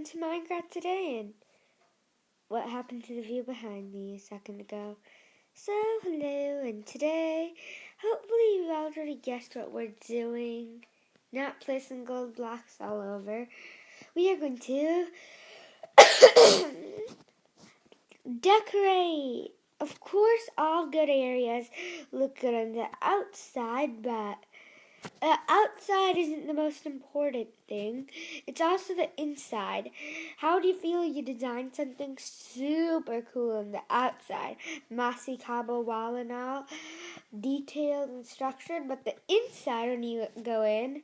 into Minecraft today, and what happened to the view behind me a second ago. So, hello, and today, hopefully you've already guessed what we're doing. Not placing gold blocks all over. We are going to decorate. Of course, all good areas look good on the outside, but outside isn't the most important thing. It's also the inside. How do you feel you designed something super cool on the outside? Mossy cobble wall and all, detailed and structured, but the inside when you go in,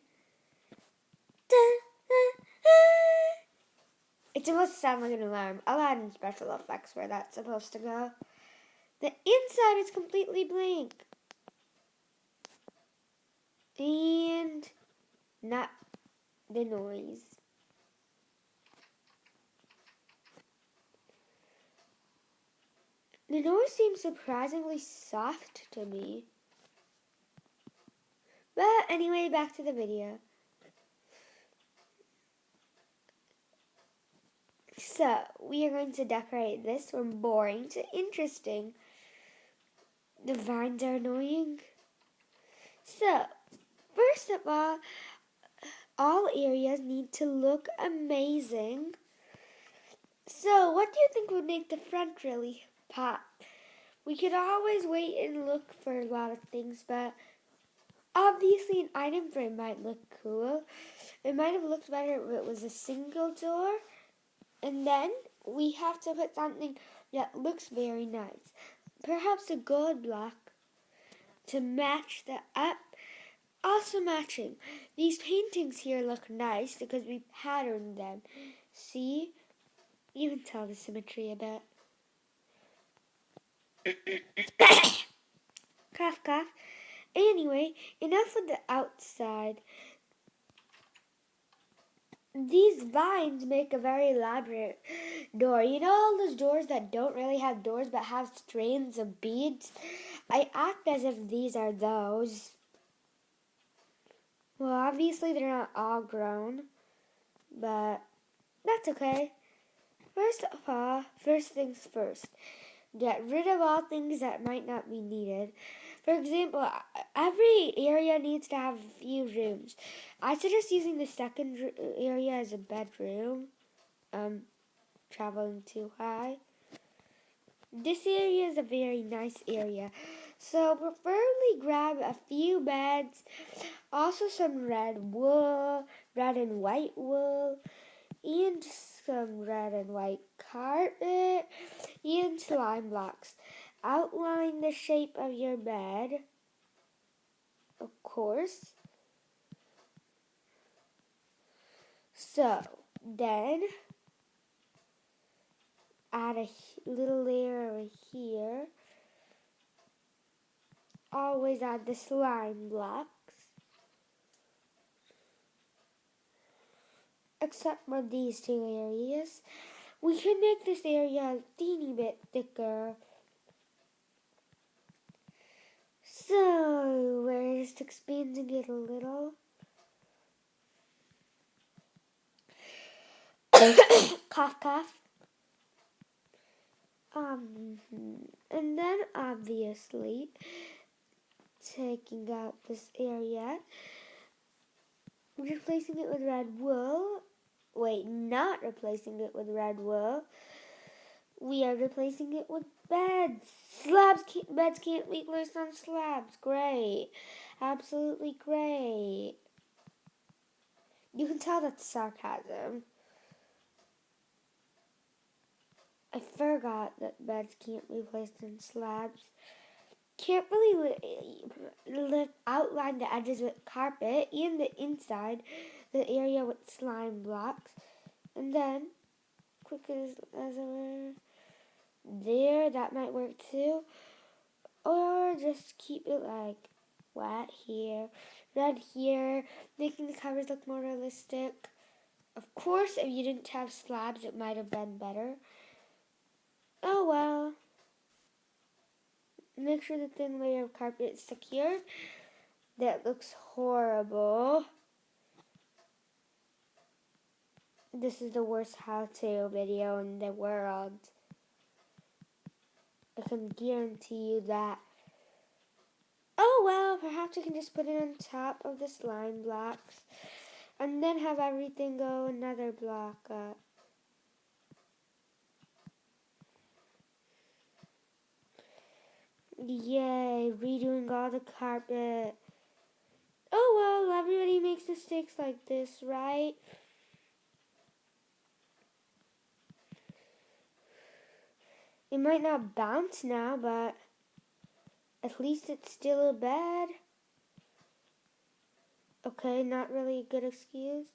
it's supposed to sound like an alarm. I'll add in special effects where that's supposed to go. The inside is completely blank. And not the noise. The noise seems surprisingly soft to me. But anyway, back to the video. So, we are going to decorate this from boring to interesting. The vines are annoying. So, first of all areas need to look amazing. So, what do you think would make the front really pop? We could always wait and look for a lot of things, but obviously an item frame might look cool. It might have looked better if it was a single door. And then we have to put something that looks very nice. Perhaps a gold block to match the up. Also matching. These paintings here look nice because we patterned them. See? You can tell the symmetry a bit. Cough, cough. Anyway, enough with the outside. These vines make a very elaborate door. You know all those doors that don't really have doors but have strands of beads? I act as if these are those. Well, obviously they're not all grown, but that's okay. First of all, first things first. Get rid of all things that might not be needed. For example, every area needs to have a few rooms. I suggest using the second area as a bedroom. Traveling too high. This area is a very nice area. So preferably grab a few beds. Also some red wool, red and white wool, and some red and white carpet, and slime blocks. Outline the shape of your bed, of course. So, then add a little layer over here. Always add the slime blocks. Except for these two areas. We can make this area a teeny bit thicker. So, we're just expanding it a little. Cough, cough. And then obviously, taking out this area, replacing it with red wool. Wait, not replacing it with red wool. We are replacing it with beds. Beds can't be placed on slabs. Great. Absolutely great. You can tell that's sarcasm. I forgot that beds can't be placed on slabs. Can't really outline the edges with carpet and the inside, the area with slime blocks. And then, quick as ever, there, that might work too. Or just keep it like white here, red here, making the covers look more realistic. Of course, if you didn't have slabs, it might have been better. Oh well. Make sure the thin layer of carpet is secured. That looks horrible. This is the worst how-to video in the world. I can guarantee you that. Oh well, perhaps I can just put it on top of the slime blocks and then have everything go another block up. Yay, redoing all the carpet. Oh well, everybody makes mistakes like this, right? It might not bounce now, but at least it's still a bed. Okay, not really a good excuse.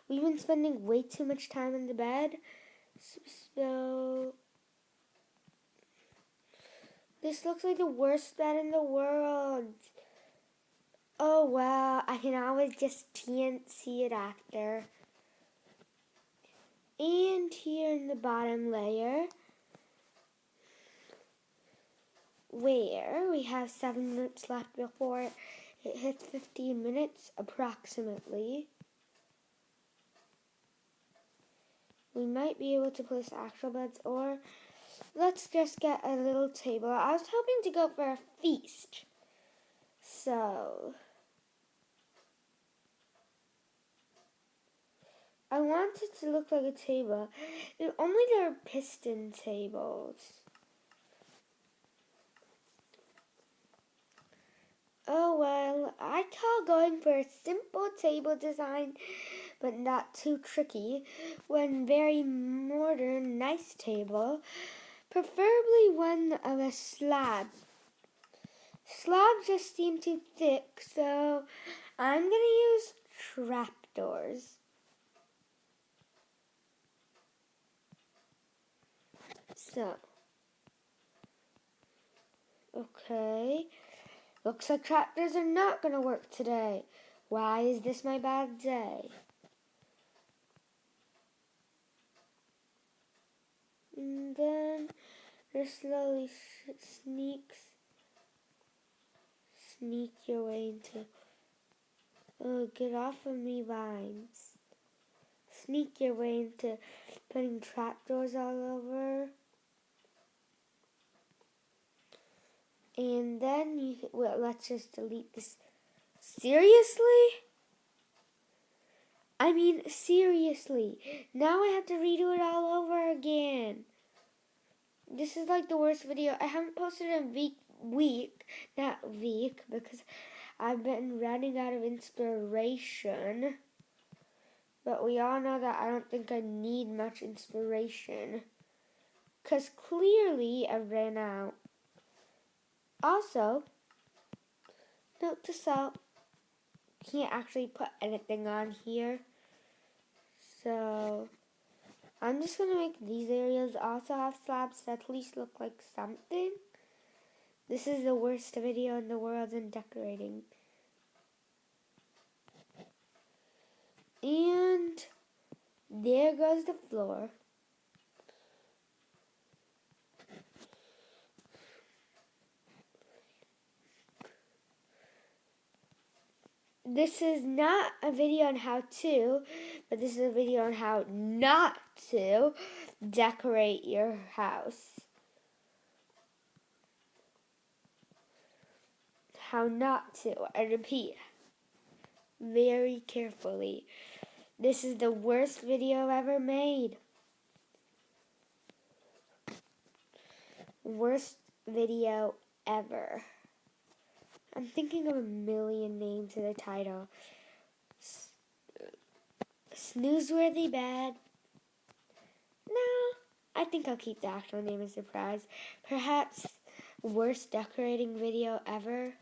We've been spending way too much time in the bed. So this looks like the worst bed in the world. Oh wow, I can always just see it after. And here in the bottom layer, where we have 7 minutes left before it hits 15 minutes approximately. We might be able to place actual beds, or let's just get a little table. I was hoping to go for a feast. So I want it to look like a table. If only there are piston tables. Oh well, I call going for a simple table design, but not too tricky. One very modern, nice table, preferably one of a slab. Slabs just seem too thick, so I'm gonna use trapdoors. So, okay. Looks like trapdoors are not gonna work today. Why is this my bad day? And then it slowly sneak your way into. Oh, get off of me, vines. Sneak your way into putting trapdoors all over. And then let's just delete this. Seriously? I mean, seriously. Now I have to redo it all over again. This is like the worst video. I haven't posted in a week, because I've been running out of inspiration. But we all know that I don't think I need much inspiration, because clearly I ran out. Also, note to self, can't actually put anything on here. So I'm just going to make these areas also have slabs to at least look like something. This is the worst video in the world in decorating. And there goes the floor. This is not a video on how to, but this is a video on how not to decorate your house. How not to, I repeat, very carefully. This is the worst video ever made. Worst video ever. I'm thinking of a million names in the title. Snoozeworthy bad. No, I think I'll keep the actual name a surprise. Perhaps worst decorating video ever.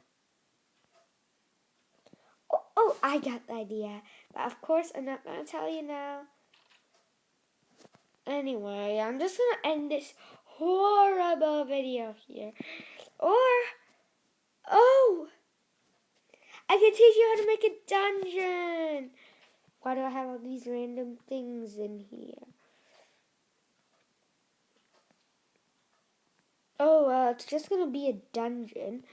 Oh, I got the idea. But of course, I'm not going to tell you now. Anyway, I'm just going to end this horrible video here. Oh, I can teach you how to make a dungeon. Why do I have all these random things in here? Oh, it's just going to be a dungeon.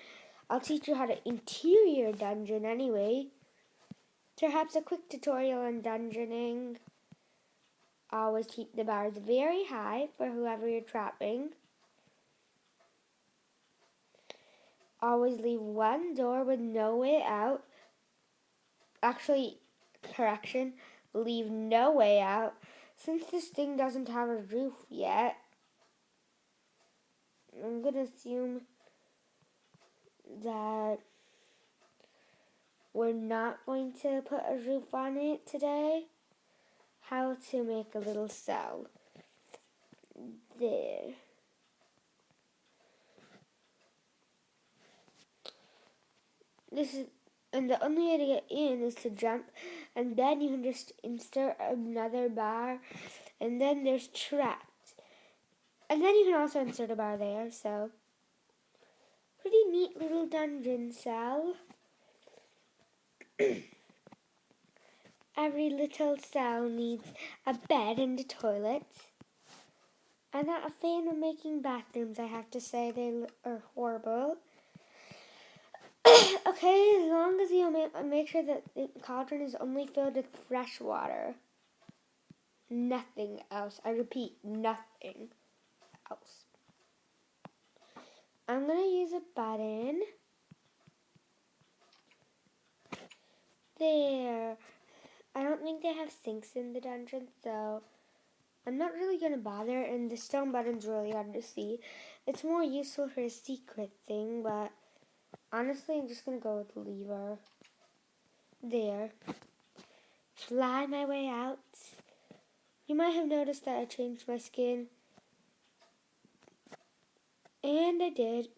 I'll teach you how to interior dungeon anyway. Perhaps a quick tutorial on dungeoning. Always keep the bars very high for whoever you're trapping. Always leave one door with no way out. Actually, correction, leave no way out. Since this thing doesn't have a roof yet, I'm going to assume that we're not going to put a roof on it today. How to make a little cell. There. And the only way to get in is to jump, and then you can just insert another bar, and then there's trapped. And then you can also insert a bar there, so pretty neat little dungeon cell. Every little cell needs a bed and a toilet. I'm not a fan of making bathrooms, I have to say. They are horrible. Okay, as long as you make sure that the cauldron is only filled with fresh water. Nothing else. I repeat, nothing else. I'm going to use a button. There. I don't think they have sinks in the dungeon, so I'm not really going to bother. And the stone button's really hard to see. It's more useful for a secret thing, but honestly, I'm just going to go with the lever. There. Fly my way out. You might have noticed that I changed my skin. And I did.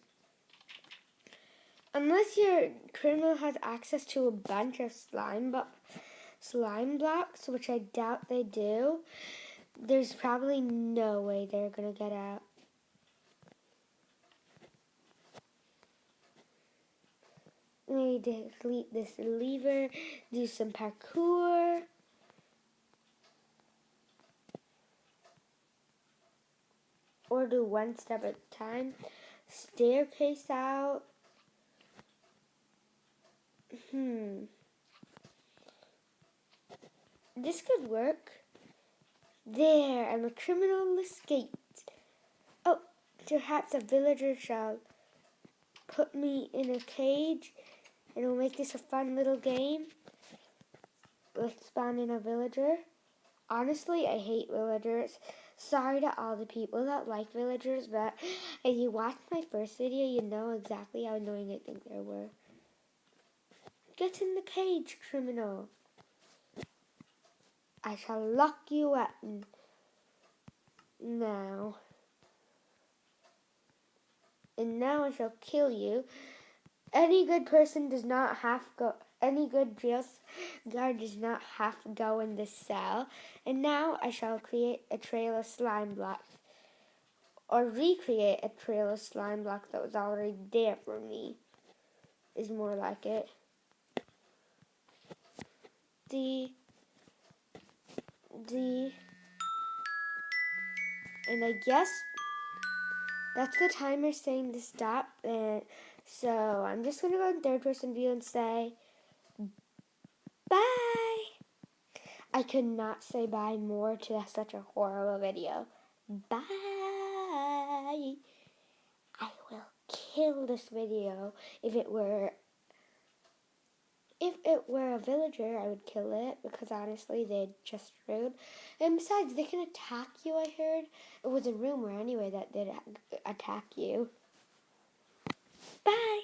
Unless your criminal has access to a bunch of slime blocks, which I doubt they do, there's probably no way they're going to get out. I need to delete this lever, do some parkour. Or do one step at a time. Staircase out. This could work. There, and the criminal escaped. Oh, perhaps a villager shall put me in a cage, and it'll make this a fun little game. Let's spawn in a villager. Honestly, I hate villagers. Sorry to all the people that like villagers, but if you watched my first video, you know exactly how annoying I think they were. Get in the cage, criminal. I shall lock you up now. And now I shall kill you. Any good person does not have to go. Any good jail guard does not have to go in this cell. And now I shall create a trail of slime blocks. Or recreate a trail of slime blocks that was already there for me. Is more like it. And I guess that's the timer saying to stop. And so I'm just going to go in third person view and say bye. I could not say bye more to such a horrible video. Bye. I will kill this video. If it were a villager, I would kill it, because honestly, they're just rude. And besides, they can attack you, I heard. It was a rumor anyway that they'd attack you. Bye!